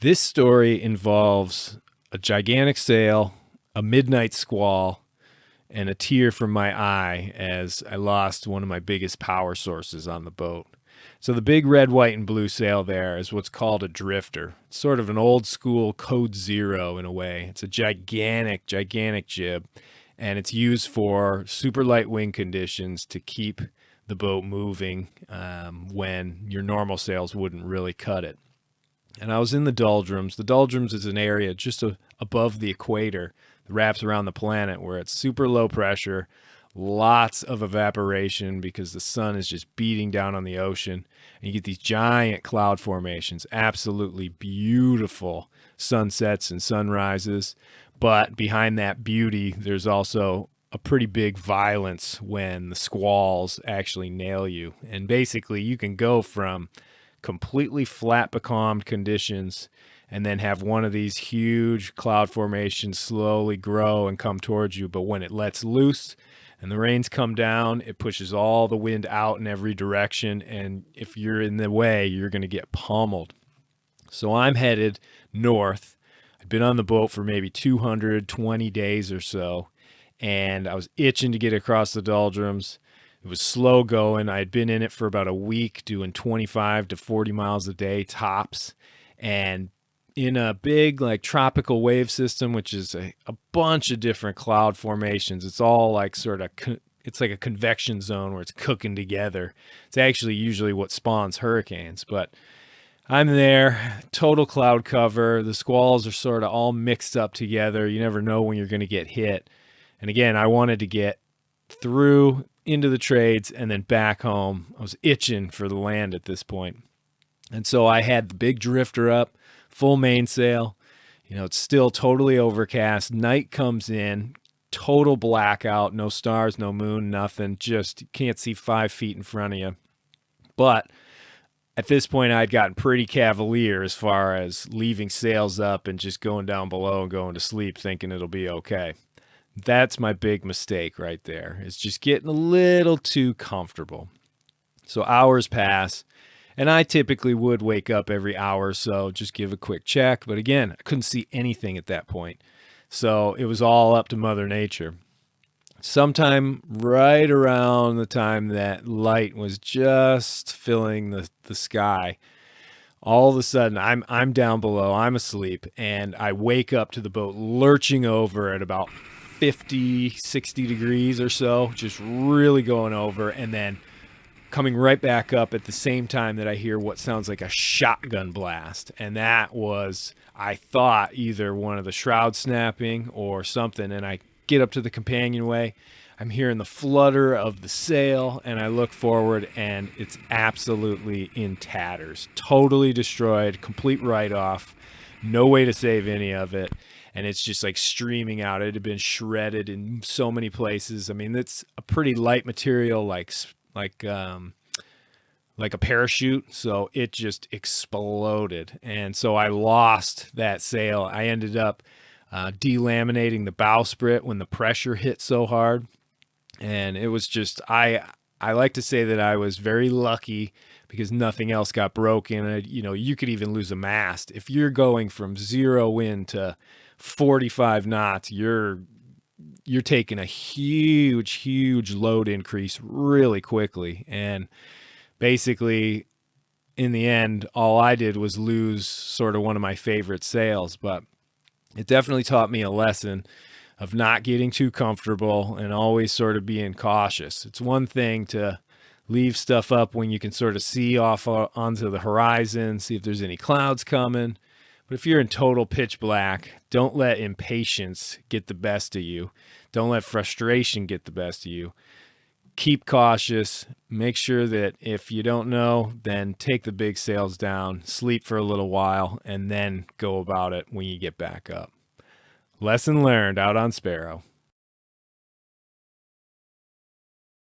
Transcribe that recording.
This story involves a gigantic sail, a midnight squall, and a tear from my eye as I lost one of my biggest power sources on the boat. So the big red, white, and blue sail there is what's called a drifter. It's sort of an old school code zero in a way. It's a gigantic, gigantic jib, and it's used for super light wind conditions to keep the boat moving when your normal sails wouldn't really cut it. And I was in the Doldrums. The Doldrums is an area just above the equator that wraps around the planet where it's super low pressure, lots of evaporation because the sun is just beating down on the ocean. And you get these giant cloud formations, absolutely beautiful sunsets and sunrises. But behind that beauty, there's also a pretty big violence when the squalls actually nail you. And basically, you can go from completely flat becalmed conditions and then have one of these huge cloud formations slowly grow and come towards you. But when it lets loose and the rains come down, it pushes all the wind out in every direction. And if you're in the way, you're going to get pummeled. So I'm headed north. I've been on the boat for maybe 220 days or so, and I was itching to get across the Doldrums. It was slow going. I had been in it for about a week doing 25 to 40 miles a day tops, and in a big like tropical wave system, which is a bunch of different cloud formations. It's all like it's like a convection zone where it's cooking together. It's actually usually what spawns hurricanes, but I'm there, total cloud cover. The squalls are sort of all mixed up together. You never know when you're going to get hit. And again, I wanted to get through into the trades and then back home. I was itching for the land at this point. And so I had the big drifter up, full mainsail. You know, it's still totally overcast. Night comes in, total blackout, no stars, no moon, nothing. Just can't see 5 feet in front of you. But at this point, I'd gotten pretty cavalier as far as leaving sails up and just going down below and going to sleep thinking it'll be okay. That's my big mistake right there. It's just getting a little too comfortable. So hours pass, and I typically would wake up every hour or so, just give a quick check. But again, I couldn't see anything at that point. So it was all up to Mother Nature. Sometime right around the time that light was just filling the sky, all of a sudden I'm down below, I'm asleep, and I wake up to the boat lurching over at about 50, 60 degrees or so, just really going over, and then coming right back up at the same time that I hear what sounds like a shotgun blast. And that was, I thought, either one of the shrouds snapping or something. And I get up to the companionway. I'm hearing the flutter of the sail, and I look forward, and it's absolutely in tatters. Totally destroyed, complete write-off. No way to save any of it. And it's just like streaming out. It had been shredded in so many places. I mean, it's a pretty light material, like a parachute. So it just exploded. And so I lost that sail. I ended up delaminating the bowsprit when the pressure hit so hard. And it was just, I like to say that I was very lucky because nothing else got broken. You know, you could even lose a mast. If you're going from 0 wind to 45 knots, you're taking a huge load increase really quickly. And basically, in the end, all I did was lose sort of one of my favorite sails. But it definitely taught me a lesson of not getting too comfortable and always sort of being cautious. It's one thing to leave stuff up when you can sort of see off onto the horizon, see if there's any clouds coming. But if you're in total pitch black, don't let impatience get the best of you. Don't let frustration get the best of you. Keep cautious. Make sure that if you don't know, then take the big sails down, sleep for a little while, and then go about it when you get back up. Lesson learned out on Sparrow.